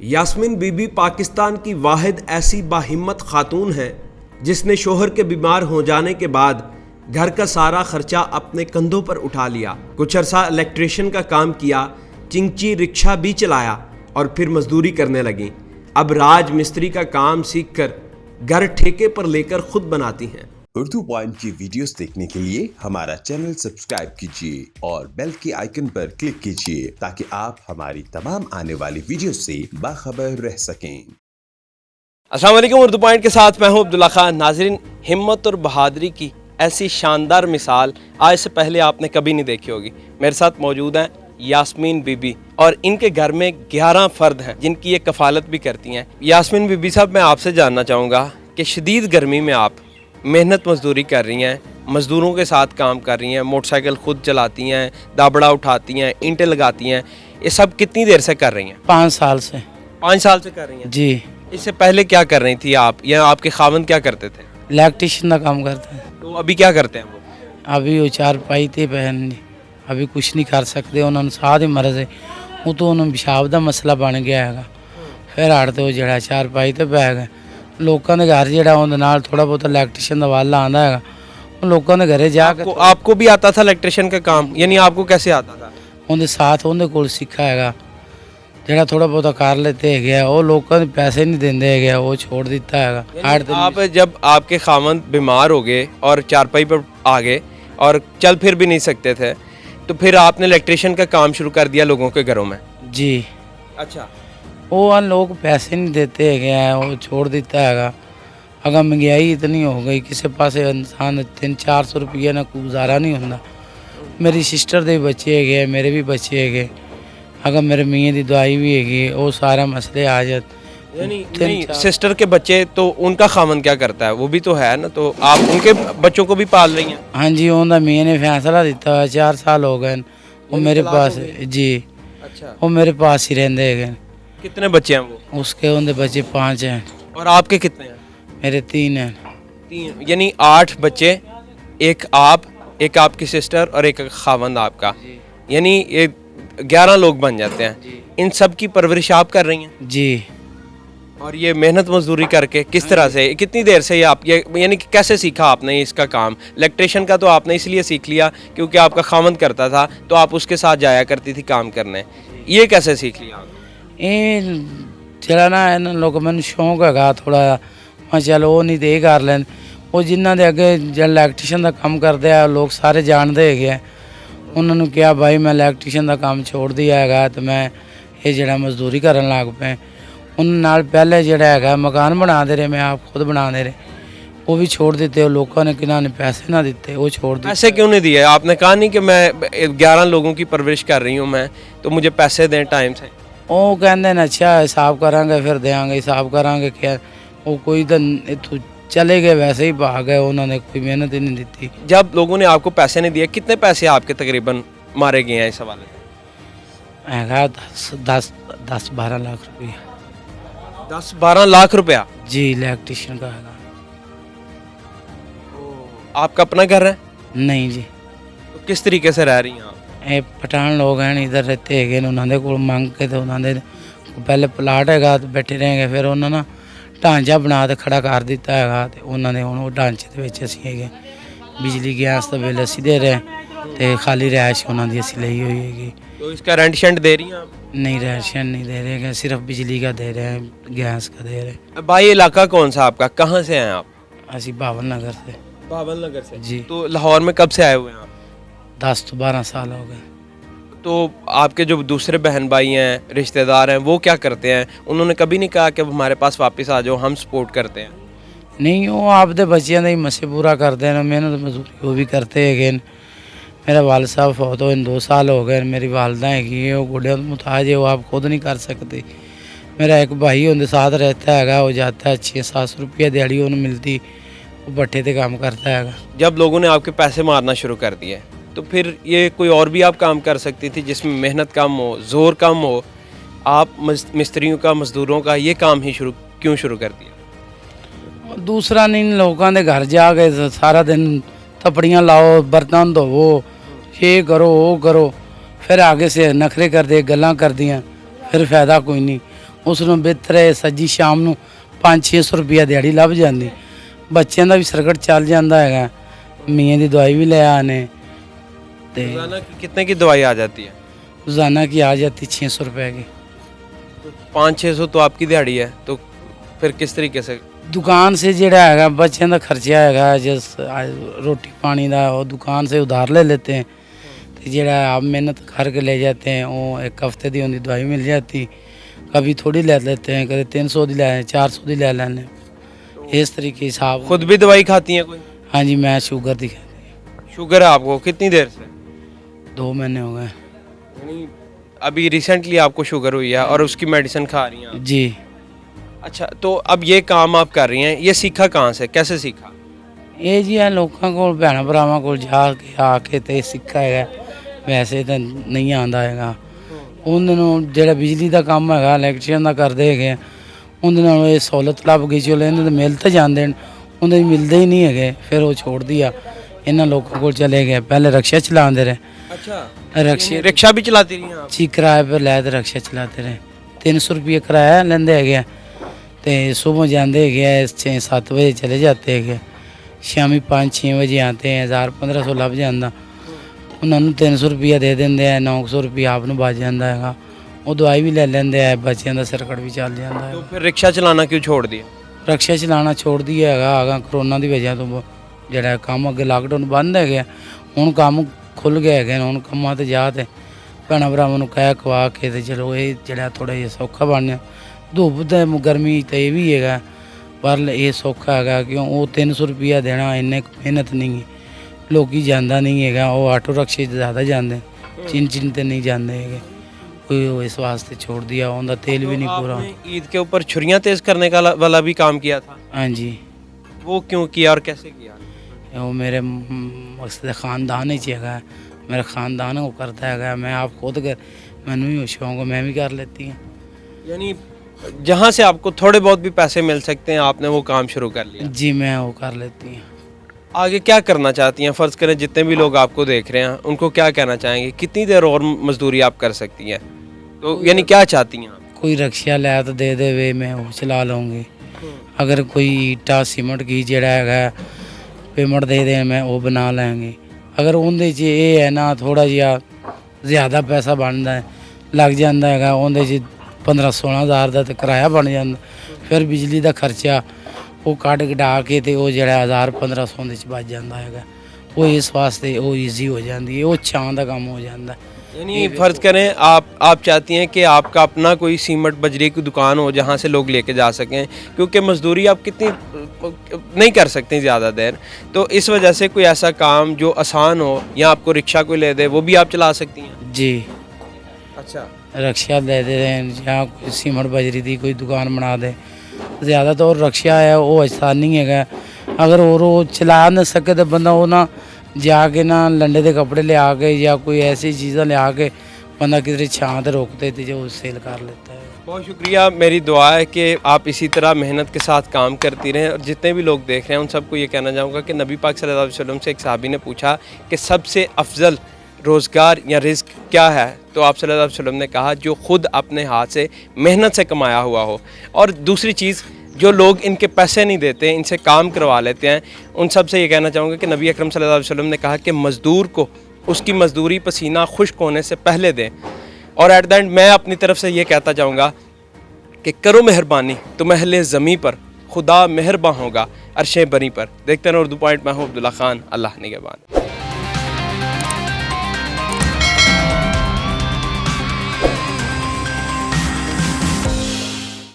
यास्मीन बीबी पाकिस्तान की वाहिद ऐसी बाहिम्मत खातून है जिसने शोहर के बीमार हो जाने के बाद घर का सारा खर्चा अपने कंधों पर उठा लिया। कुछ अरसा इलेक्ट्रिशियन का काम किया, चिंची रिक्शा भी चलाया और फिर मजदूरी करने लगी। अब राज मिस्त्री का काम सीखकर घर ठेके पर लेकर खुद बनाती हैं। उर्दू पॉइंट की वीडियोस देखने के लिए हमारा चैनल सब्सक्राइब कीजिए और बेल के आइकन पर क्लिक कीजिए ताकि आप हमारी तमाम आने वाली वीडियोस से बाखबर रह सकें। अस्सलाम वालेकुम, उर्दू पॉइंट के साथ मैं हूं अब्दुल्ला खान। नाजरीन, हिम्मत और बहादुरी की ऐसी शानदार मिसाल आज से पहले आपने कभी नहीं देखी होगी। मेरे साथ मौजूद हैं यास्मीन बीबी और इनके घर में 11 फ़र्द हैं जिनकी ये कफ़ालत भी करती हैं। यास्मीन बीबी साहब, मैं आपसे जानना चाहूँगा कि शदीद गर्मी में आप मेहनत मजदूरी कर रही हैं, मज़दूरों के साथ काम कर रही हैं, मोटरसाइकिल खुद चलाती हैं, दाबड़ा उठाती हैं, ईंटें लगाती हैं, ये सब कितनी देर से कर रही हैं? 5 साल से। 5 साल से कर रही हैं जी। इससे पहले क्या कर रही थी आप, या आपके खावंद क्या करते थे? इलेक्ट्रिशियन का काम करते हैं। तो अभी क्या करते हैं वो? अभी वो चारपाई ते पहन अभी कुछ नहीं कर सकते, उन्होंने साथ ही मरज है वो तो उन्होंने पेशाब का मसला बन गया है। फिर हटते वो जड़ा चारपाई ते पै गए। लोगों के घर जड़ा उनके नाल थोड़ा बहुत इलेक्ट्रिशियन का वाला आंदा है, वो लोगों के घरे जाकर आपको भी आता था इलेक्ट्रिशियन का काम, यानी आपको कैसे आता था? उनके साथ उनके कोल सीखा है, जड़ा थोड़ा बहुत कर लेते है, वो लोगों ने पैसे नहीं देंदे है, वो छोड़ दिता है। आप जब आपके खावंद बीमार हो गए और चारपाई पर आ गए और चल फिर भी नहीं सकते थे, तो फिर आपने इलेक्ट्रिशियन का काम शुरू कर दिया लोगों के घरों में? जी। अच्छा। वो लोग पैसे नहीं देते है, वो छोड़ देता है। अगर महंगाई इतनी हो गई, किसी पास इंसान 300-400 रुपये ना गुजारा नहीं होता। मेरी सिस्टर के बच्चे है, मेरे भी बच्चे है, अगर मेरे मियाँ की दवाई भी है, वो सारा मसले आ जाते। नहीं, सिस्टर के बच्चे तो उनका खामन क्या करता है? वो भी तो है ना, तो आप उनके बच्चों को भी पाल रही हैं? हाँ जी, उनका मियाँ ने फैसला दिता है, 4 साल हो गए वो मेरे पास। जी। अच्छा। वो मेरे पास ही रहते है। कितने बच्चे हैं वो? उसके उनके बच्चे 5 हैं। और आपके कितने हैं? मेरे 3 हैं। 3, यानी 8 बच्चे, एक आप, एक आपकी सिस्टर और एक खावंद आपका, यानी ये 11 लोग बन जाते हैं। इन सब की परवरिश आप कर रही हैं? जी। और ये मेहनत मजदूरी करके किस तरह से, कितनी देर से ये आप, ये यानी कि कैसे सीखा आपने इसका काम? इलेक्ट्रिशियन का तो आपने इसलिए सीख लिया क्योंकि आपका खावंद करता था तो आप उसके साथ जाया करती थी काम करने। ये कैसे सीख लिया आपने? ये जरा ना लोग मैंने शौक है थोड़ा, मैं चलो वो नहीं तो कर लें। वो जिन्हों के अगे जो इलैक्ट्रिशियन का काम करते हैं लोग सारे जानते है, उन्होंने कहा भाई मैं इलैक्ट्रिशियन का काम छोड़ दिया है तो मैं ये जरा मजदूरी करन लग पे। उन्होंने पहले जड़ा है मकान बना दे रहे, मैं आप खुद बना दे रहे, वो भी छोड़ देते। लोगों ने किन्होंने पैसे ना दिते, वो छोड़ दिए। पैसे क्यों नहीं दिए? आपने कहा नहीं कि मैं 11 लोगों की परवरिश कर रही हूँ मैं, तो मुझे पैसे दें टाइम से। वो कहते हैं अच्छा हिसाब करांगे फिर देंगे, हिसाब करांगे क्या। वो कोई तो इतों चले गए, वैसे ही भाग गए, उन्होंने कोई मेहनत ही नहीं दी। जब लोगों ने आपको पैसे नहीं दिए, कितने पैसे आपके तकरीबन मारे गए हैं इस हवाले से? है 10-12 लाख रुपया। 10-12 लाख रुपया? जी, इलेक्ट्रिशियन का है। आपका अपना घर है? नहीं जी। तो किस तरीके से रह रही हैं आप? ये पठान लोग हैं इधर रहते है, उन्होंने को मंग के तो उन्होंने पहले प्लाट है तो बैठे रहेंगे, फिर उन्होंने ढांचा बना के खड़ा कर दिता है तो उन्होंने वो ढांचे के असी है बिजली गैस का बिल असी दे रहे तो खाली रहायश उन्होंने असी ली हुई है। तो इसका रेंट शेंट दे रही हैं आप? नहीं, राशन नहीं दे रहे, सिर्फ बिजली का दे रहे हैं, गैस का दे रहे हैं। भाई, इलाका कौन सा आपका, कहाँ से हैं आप? असी बावन नगर से। बावन नगर से? जी। तो लाहौर में कब से आए हुए हैं आप? 10-12 साल हो गए। तो आपके जो दूसरे बहन भाई हैं, रिश्तेदार हैं, वो क्या करते हैं? उन्होंने कभी नहीं कहा कि हमारे पास वापस आ जाओ, हम सपोर्ट करते हैं? नहीं, वो आपके बच्चों का ही मसे पूरा करते हैं, मेहनत मजदूरी वो भी करते है। मेरा वाल साहब फौत हो 2 साल हो गए, मेरी वालदा है वो गोडे मुताज है, वो आप खुद नहीं कर सकते। मेरा एक भाई उनके साथ रहता है, वो जाता है 600-700 रुपया दिहाड़ी उन्हें मिलती, वो भट्टे पे काम करता है। जब लोगों ने आपके पैसे मारना शुरू कर दिए तो फिर ये कोई और भी आप काम कर सकती थी जिसमें मेहनत कम हो, ज़ोर कम हो। आप मिस्त्रियों का, मजदूरों का ये काम ही क्यों शुरू कर दिया? दूसरा नहीं, लोगों के घर जा के सारा दिन थपड़ियाँ लाओ, बर्तन धोवो, ये करो वो करो, फिर आगे से नखरे कर दे, गल्लां कर दियाँ, फिर फ़ायदा कोई नहीं। ਉਸ ਨੂੰ ਬਿਹਤਰ ਹੈ ਸੱਜੀ ਸ਼ਾਮ ਨੂੰ 500-600 ਰੁਪਇਆ ਦਿਹਾੜੀ ਲੱਭ ਜਾਂਦੀ। ਬੱਚਿਆਂ ਦਾ ਵੀ ਸਰਕਟ ਚੱਲ ਜਾਂਦਾ ਹੈਗਾ, ਮੀਆਂ ਦੀ ਦਵਾਈ ਵੀ ਲੈ ਆਨੇ ਤੇ रोजाना की कितने की दवाई आ जाती है? रोज़ाना की आ जाती 600 रुपये की। 500-600 तो आपकी दिहाड़ी है, तो फिर किस तरीके से? दुकान से ਜਿਹੜਾ ਹੈਗਾ ਬੱਚਿਆਂ ਦਾ ਖਰਚਾ ਹੈਗਾ, ਜਿਸ रोटी पानी ਦਾ वो दुकान से उधार ले लेते हैं, तो ਜਿਹੜਾ आप मेहनत करके ले जाते हैं वो एक हफ्ते दी उनकी दवाई मिल जाती, कभी थोड़ी ले लेते हैं, कभी 300 दी ले 400 दी ले लेने, इस तरीके हिसाब। खुद भी दवाई खाती हैं कोई? हाँ जी, मैं शुगर दिखा, शुगर है आपको? कितनी देर से? 2 महीने हो गए यानी अभी रिसेंटली आपको शुगर हुई है और उसकी मेडिसिन खा रही हैं आप? जी। अच्छा, तो अब ये काम आप कर रही हैं, ये सीखा कहाँ से, कैसे सीखा? ਇਹ ਜੀ ਆ ਲੋਕਾਂ ਕੋਲ ਭੈਣਾਂ ਭਰਾਵਾਂ ਕੋਲ ਜਾ ਕੇ ਆ ਕੇ ਤੇ ਸਿੱਖਿਆ ਹੈਗਾ, ਵੈਸੇ ਤਾਂ ਨਹੀਂ ਆਉਂਦਾ ਹੈਗਾ। ਉਹਨਾਂ ਨੂੰ ਜਿਹੜਾ ਬਿਜਲੀ ਦਾ ਕੰਮ ਹੈਗਾ ਇਲੈਕਟ੍ਰੀਸ਼ਨ ਦਾ ਕਰਦੇ ਹੈਗੇ ਆ, ਉਹਦੇ ਨਾਲ ਇਹ ਸਹੂਲਤ ਲੱਭ ਗਈ, ਚਲੋ ਇਹਨਾਂ ਦੇ ਮਿਲ ਤਾਂ ਜਾਂਦੇ ਨੇ, ਉਹਦੇ ਮਿਲਦੇ ਹੀ ਨਹੀਂ ਹੈਗੇ, ਫਿਰ ਉਹ ਛੋੜਦੀ ਆ, ਇਹਨਾਂ ਲੋਕਾਂ ਕੋਲ ਚਲੇ ਗਏ। ਪਹਿਲੇ रक्षा चलाते रहे, अच्छा, रक्षा रिक्शा भी चलाती रही हैं आप? जी किराए पर लाए तो रक्षा चलाते रहे, 300 रुपये किराया लेंदे हैगे ते सुबह जाते है 6-7 बजे चले जाते हैं, शामी 5-6 बजे आते हैं, 1000-1500 लभ जाता, उन्होंने 300 रुपया दे देंगे, 900 रुपया आप बच जाता है, वो दवाई भी ले लेंगे, बच्चों का सरकट भी चल जाता है। तो फिर रिक्शा चलाना क्यों छोड़ दिया? रक्षा चलाना छोड़ दिया है आगा करोना की वजह तो, ਜਿਹੜਾ ਕੰਮ ਅੱਗੇ ਲਾਕਡਾਊਨ ਬੰਦ ਹੈ ਗਿਆ, ਹੁਣ ਕੰਮ ਖੁੱਲ ਗਿਆ ਹੈਗਾ, ਹੁਣ ਕੰਮਾਂ ਤੇ ਜਾ ਤੇ ਭੈਣਾਂ ਭਰਾਵਾਂ ਨੂੰ ਕਹਿ ਕਵਾ ਕੇ ਤੇ ਚਲੋ ਇਹ ਜਿਹੜਾ ਥੋੜਾ ਜਿਹਾ ਸੌਖਾ ਬਣਿਆ। ਧੁੱਪ ਤੇ ਗਰਮੀ ਤੇ ਇਹ ਵੀ ਹੈਗਾ, ਪਰ ਇਹ ਸੌਖਾ ਹੈਗਾ ਕਿਉਂ ਉਹ 300 ਰੁਪਇਆ ਦੇਣਾ ਇੰਨੇ ਮਿਹਨਤ ਨਹੀਂ ਹੈ, ਲੋਕੀ ਜਾਂਦਾ ਨਹੀਂ ਹੈਗਾ, ਉਹ ਆਟੋ ਰਕਸ਼ੇ 'ਚ ਜ਼ਿਆਦਾ ਜਾਂਦੇ, चिन ਤੇ नहीं ਜਾਂਦੇ ਹੈਗੇ, कोई वो इस वास्ते छोड़ दिया, उनका तेल भी नहीं पूरा। आपने ईद के ऊपर छुरियां तेज करने का वाला भी काम किया था? हाँ जी। वो क्यों किया और कैसे किया? वो मेरे मकसद ख़ानदान ही है, मेरा ख़ानदान वो करता है, मैं आप खुद कर मैंने भी शौक हो, मैं भी कर लेती हूँ। यानी जहाँ से आपको थोड़े बहुत भी पैसे मिल सकते हैं आपने वो काम शुरू कर लिया? जी मैं वो कर लेती हूँ। आगे क्या करना चाहती हैं? फ़र्ज़ करें जितने भी लोग आपको देख रहे हैं उनको क्या कहना चाहेंगे, कितनी देर और मजदूरी आप कर सकती हैं, तो यानी क्या चाहती हैं आप? कोई रक्षा लै तो दे दे वे मैं वो चला लूँगी, अगर कोई ईटा सीमेंट की जड़ा है पेमेंट दे दे मैं वो बना लेंगे, अगर उनके ये है ना थोड़ा जिहा ज़्यादा पैसा बनता है लग जाता है, उनके 15-16 हज़ार का तो किराया बन जाता, फिर बिजली का खर्चा वो कट कटा के तो वो जरा 1000-1500 बच जाता है, वो इस वास्ते वो ईजी हो जाती है, वो छां का काम हो जाता है। यानी फ़र्ज़ करें आप चाहती हैं कि आपका अपना कोई सीमेंट बजरी की दुकान हो जहाँ से लोग लेके जा सकें, क्योंकि मजदूरी आप कितनी नहीं कर सकते ज़्यादा देर, तो इस वजह से कोई ऐसा काम जो आसान हो या आपको रिक्शा कोई ले दे वो भी आप चला सकती हैं? जी। अच्छा, रक्षा दे दे या कोई सीमेंट बजरी की कोई दुकान बना दे, ज़्यादा तो रक्षा है वो आसान नहीं है, अगर और वो चला नहीं सके तो बंदा वो ना जाके ना लंडे के कपड़े ले आके या कोई ऐसी चीज़ें ले आके बंदा किधर छाँव तो रोकते थे जो सेल कर लेता है। बहुत शुक्रिया, मेरी दुआ है कि आप इसी तरह मेहनत के साथ काम करती रहें, और जितने भी लोग देख रहे हैं उन सबको ये कहना चाहूँगा कि नबी पाक सल्लल्लाहु अलैहि वसल्लम से एक सहाबी ने पूछा कि सबसे अफजल रोज़गार या रिज़्क क्या है, तो आप सल्लल्लाहु अलैहि वसल्लम ने कहा जो ख़ुद अपने हाथ से मेहनत से कमाया हुआ हो, और दूसरी चीज़ जो लोग इनके पैसे नहीं देते इनसे काम करवा लेते हैं, उन सब से ये कहना चाहूँगा कि नबी अकरम सल्लल्लाहु अलैहि वसल्लम ने कहा कि मज़दूर को उसकी मज़दूरी पसीना खुश्क होने से पहले दें, और एट द एंड मैं अपनी तरफ से ये कहता जाऊँगा कि करो मेहरबानी तो महल ज़मी पर खुदा मेहरबान होगा अर्शे बरी पर। देखते हैं उर्दू पॉइंट, मैं हूँ अब्दुल्ला खान, अल्लाह निगहबान।